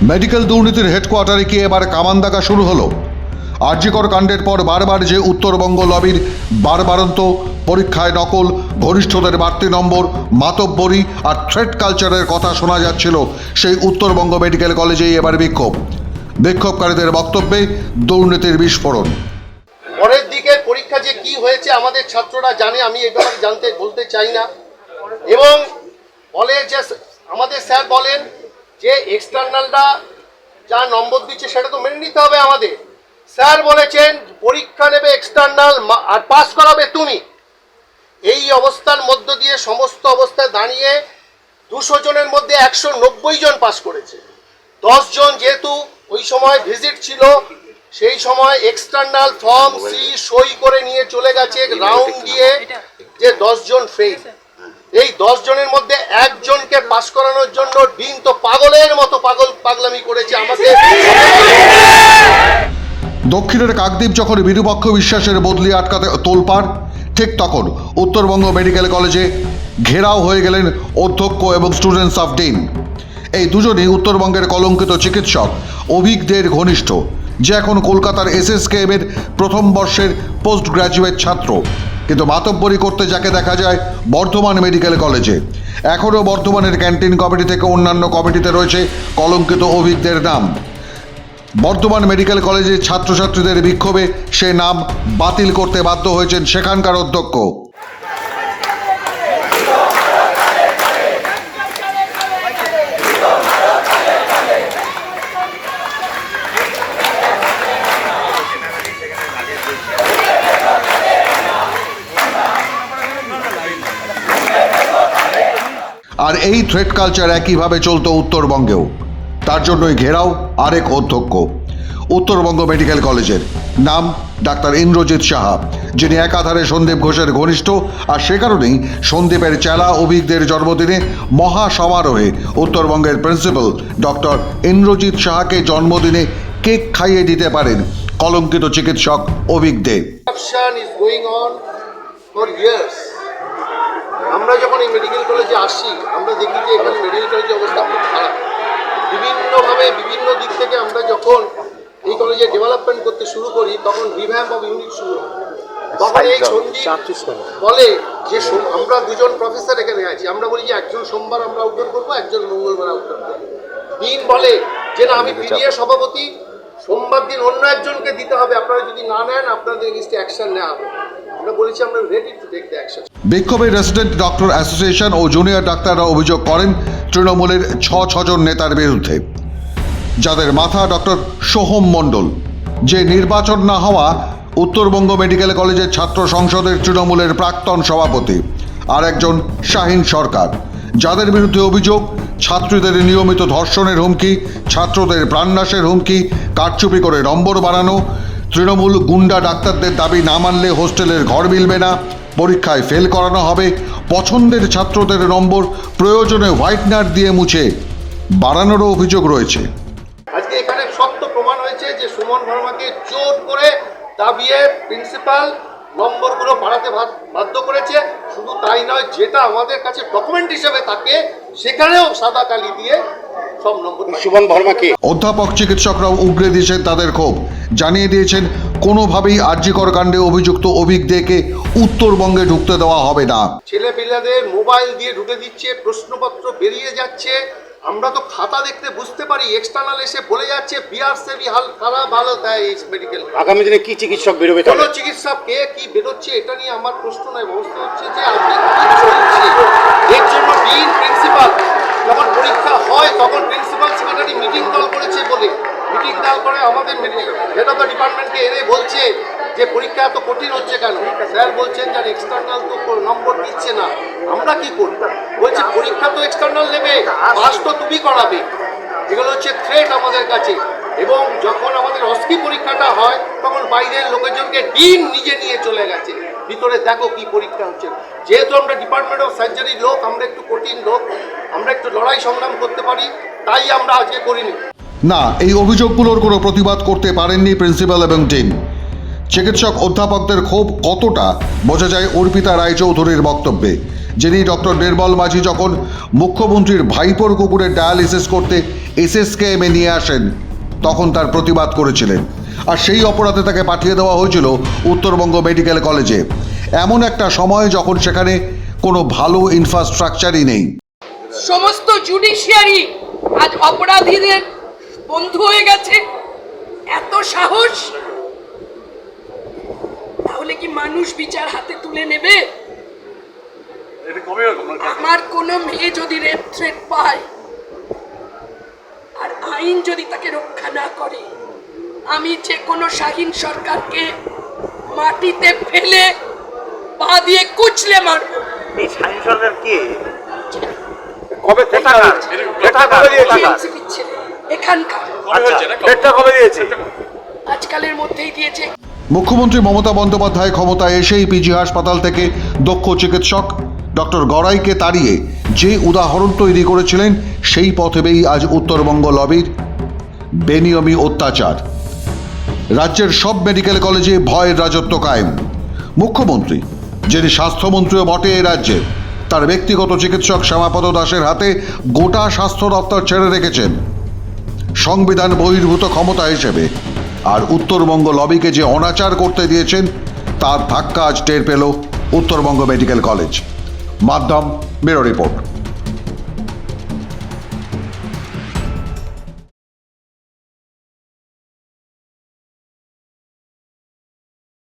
Medical দুর্নীতির হেডকোয়ার্টারে কি এবার কামান দাগা শুরু হলো? আরজিকর কাণ্ডের পর বারবার যে উত্তরবঙ্গ লবির বারবারন্ত পরীক্ষায় নকল, ঘনিষ্ঠদের বাড়তি নম্বর, মাতব্বরি আর থ্রেট কালচারের কথা শোনা যাচ্ছিল, সেই উত্তরবঙ্গ মেডিকেল কলেজেই এবার বিক্ষোভকারীদের বক্তব্যে দুর্নীতির বিস্ফোরণ। পরের দিকের পরীক্ষা যে কি হয়েছে আমাদের ছাত্ররা জানে, আমি এই ব্যাপারে বলতে চাই না। এবং বলে যে আমাদের স্যার বলেন যে এক্সটার্নালরা যা নম্বর দিচ্ছে সেটা তো মেনে নিতে হবে আমাদের। স্যার বলেছেন পরীক্ষা নেবে এক্সটার্নাল আর পাস করাবে তুমি। এই অবস্থার মধ্য দিয়ে সমস্ত অবস্থায় দাঁড়িয়ে 200 জনের মধ্যে 190 জন পাস করেছে। 10 জন যেহেতু ওই সময় ভিজিট ছিল, সেই সময় এক্সটার্নাল ফর্ম সি সই করে নিয়ে চলে গেছে রাউন্ড দিয়ে যে 10 জন ফেল। এই 10 জনের মধ্যে একজনকে পাস করানোর জন্য ডিন তো পাগলের মতো পাগলামি করেছে আমাকে। দক্ষিণের কাকদ্বীপ যখন বিরূপাক্ষ বিশ্বাসের বদলি আটকাতে তোলপাড়, ঠিক তখন উত্তরবঙ্গ মেডিকেল কলেজে ঘেরাও হয়ে গেলেন অধ্যক্ষ এবং স্টুডেন্টস অফ ডিন। এই দুজনই উত্তরবঙ্গের কলঙ্কিত চিকিৎসক অভিক দের ঘনিষ্ঠ, যে এখন কলকাতার SSKM এর প্রথম বর্ষের পোস্ট গ্র্যাজুয়েট ছাত্র। কিন্তু মাতব্বরি করতে যাকে দেখা যায় বর্ধমান মেডিকেল কলেজে, এখনও বর্ধমানের ক্যান্টিন কমিটি থেকে অন্যান্য কমিটিতে রয়েছে কলঙ্কিত অভিকদের নাম। বর্ধমান মেডিকেল কলেজের ছাত্রছাত্রীদের বিক্ষোভে সে নাম বাতিল করতে বাধ্য হয়েছেন সেখানকার অধ্যক্ষ। আর এই থ্রেট কালচার একইভাবে চলতো উত্তরবঙ্গেও। তার জন্যই ঘেরাও আরেক অধ্যক্ষ উত্তরবঙ্গ মেডিকেল কলেজের, নাম ডাক্তার ইন্দ্রজিৎ সাহা, যিনি একাধারে সন্দীপ ঘোষের ঘনিষ্ঠ। আর সে কারণেই সন্দীপের চেলা অভিকদের জন্মদিনে মহা সমারোহে উত্তরবঙ্গের প্রিন্সিপাল ডক্টর ইন্দ্রজিৎ সাহাকে জন্মদিনে কেক খাইয়ে দিতে পারেন কলঙ্কিত চিকিৎসক অভিক দে। আমরা যখন এই মেডিকেল কলেজে আসি, আমরা দেখি যে এখানে মেডিকেল কলেজের অবস্থা খুব খারাপ। বিভিন্নভাবে বিভিন্ন দিক থেকে আমরা যখন এই কলেজে ডেভেলপমেন্ট করতে শুরু করি, তখন রিভ্যাম্প অফ ইউনিট শুরু হয়। তখন এই সন্দীপ বলে যে আমরা দুজন প্রফেসর এখানে আছি, আমরা বলি যে একজন সোমবার আমরা আউটডোর করবো, একজন মঙ্গলবার আউটডোর করবো। ডিন বলে যে না, আমি পিডিএ সভাপতি, সোমবার দিন অন্য একজনকে দিতে হবে, আপনারা যদি না নেন আপনাদের এগেইনস্টে অ্যাকশন নেওয়া হবে। আমরা বলেছি আমরা ready to take the action. বিক্ষোভে রেসিডেন্ট ডক্টর অ্যাসোসিয়েশন ও জুনিয়র ডাক্তাররা অভিযোগ করেন তৃণমূলের 6 জন নেতার বিরুদ্ধে, যাদের মাথা ডক্টর সোহম মণ্ডল, যে নির্বাচন না হওয়া উত্তরবঙ্গ মেডিকেল কলেজের ছাত্র সংসদের তৃণমূলের প্রাক্তন সভাপতি, আর একজন শাহিন সরকার, যাদের বিরুদ্ধে অভিযোগ ছাত্রীদের নিয়মিত ধর্ষণের হুমকি, ছাত্রদের প্রাণনাশের হুমকি, কারচুপি করে নম্বর বাড়ানো, তৃণমূল গুন্ডা ডাক্তারদের দাবি না মানলে হোস্টেলের ঘর মিলবে না, পরীক্ষায় ফেল করানো হবে, পছন্দের ছাত্রদের নম্বর প্রয়োজনে হোয়াইটনার দিয়ে মুছে বাড়ানোরও অভিযোগ রয়েছে। আজকে এখানে সত্য প্রমাণ হয়েছে যে সুমন ভার্মাকে জোর করে দাবিয়ে প্রিন্সিপাল নম্বরগুলো বাড়াতে বাধ্য করেছে। শুধু তাই নয়, যেটা আমাদের কাছে ডকুমেন্ট হিসেবে থাকে সেখানেও সাদা কালি দিয়ে সব নম্বর সুমন ভার্মাকে। অধ্যাপক চিকিৎসকরাও উগরে দিয়েছেন তাদের ক্ষোভ, জানিয়ে দিয়েছেন কোনোভাবেই আরজিকর কাণ্ডে অভিযুক্ত অভিক দেকে উত্তরবঙ্গে ঢুকতে দেওয়া হবে না। ছেলে পিলাদের মোবাইল দিয়ে ঢুকে দিচ্ছে, প্রশ্নপত্র বেরিয়ে যাচ্ছে। আমরা তো খাতা দেখতে বুঝতে পারি, এক্সটার্নাল এসে বলে যাচ্ছে বিহার সে বি হাল খারাপ ভালো দেয় মেডিকেল। আগামী দিনে কি চিকিৎসক বেরোবে, কোনো চিকিৎসক কে কি বেরোচ্ছে এটা নিয়ে আমার প্রশ্ন নয়। ব্যবস্থা হচ্ছে যে আপনি এর জন্য ডিন প্রিন্সিপাল যখন পরীক্ষা হয় তখন প্রিন্সিপাল সেক্রেটারি মিটিং কল করেছে বলে মিটিং কল করে আমাদের হেড অফ দ্য ডিপার্টমেন্টকে এনে বলছে যে পরীক্ষা এত কঠিন হচ্ছে কেন। স্যার বলছেন যে এক্সটার্নাল তো নম্বর দিচ্ছে না, আমরা কি করি? বলছে পরীক্ষা তো এক্সটার্নাল নেবে, পাস তো তুমি করাবে। এগুলো হচ্ছে থ্রেট আমাদের কাছে। এবং যখন আমাদের অস্কি পরীক্ষাটা হয় তখন বাইরের লোকজনকে ডিন নিজে নিয়ে চলে গেছে, ভিতরে দেখো কি পরীক্ষা হচ্ছে। যেহেতু আমরা ডিপার্টমেন্ট অফ সার্জারির লোক, আমরা একটু কঠিন লোক, আমরা একটু লড়াই সংগ্রাম করতে পারি, তাই আমরা আজকে করিনি। না, এই অভিযোগগুলোর কোনো প্রতিবাদ করতে পারেননি প্রিন্সিপাল এবং ডিন। চিকিৎসক অধ্যাপকদের ক্ষোভ কতটা বোঝা যায় অর্পিতা রায়চৌধুরীর বক্তব্যে, যিনি ডক্টর নির্মল মাঝি যখন মুখ্যমন্ত্রীর ভাইপোর কুকুরের ডায়ালিসিস করতে এসএসকেএমে নিয়ে আসেন তখন তার প্রতিবাদ করেছিলেন, আর সেই অপরাধে তাকে পাঠিয়ে দেওয়া হয়েছিল উত্তরবঙ্গ মেডিকেল কলেজে, এমন একটা সময় যখন সেখানে কোনো ভালো ইনফ্রাস্ট্রাকচারই নেই। সমস্ত জুডিশিয়ারি আজ অপরাধীদের বন্ধু হয়ে গেছে। এত সাহস! তাহলে কি মানুষ বিচার হাতে তুলে নেবে? আমার কোনো মেয়ে যদি রেপ থ্রেট পায় আর আইন যদি তাকে রক্ষা না করে, আমি যে কোনো শাহীন সরকারকে মাটিতে ফেলে পা দিয়ে কুচলে মারব। এই শাহীন সরকার কে? কবে এনসিপির ছেলে, এখানকার। কবে দিয়েছে? আজকালের মধ্যেই দিয়েছে। মুখ্যমন্ত্রী মমতা বন্দ্যোপাধ্যায় ক্ষমতায় এসেই পিজি হাসপাতাল থেকে দক্ষ চিকিৎসক ডক্টর গড়াইকে তাড়িয়ে যে উদাহরণ তৈরি করেছিলেন, সেই পথেই আজ উত্তরবঙ্গ লবির বেনিয়মি অত্যাচার। রাজ্যের সব মেডিকেল কলেজে ভয়ের রাজত্ব কায়েম। মুখ্যমন্ত্রী, যিনি স্বাস্থ্যমন্ত্রীও বটে এ রাজ্যে, তার ব্যক্তিগত চিকিৎসক শ্যামাপদ দাসের হাতে গোটা স্বাস্থ্য দপ্তর ছেড়ে রেখেছেন সংবিধান বহির্ভূত ক্ষমতা হিসেবে। আর উত্তরবঙ্গ লবিকে যে অনাচার করতে দিয়েছেন, তার ধাক্কা আজ টের পেল উত্তরবঙ্গ মেডিকেল কলেজ। মাধ্যম ব্যুরো রিপোর্ট।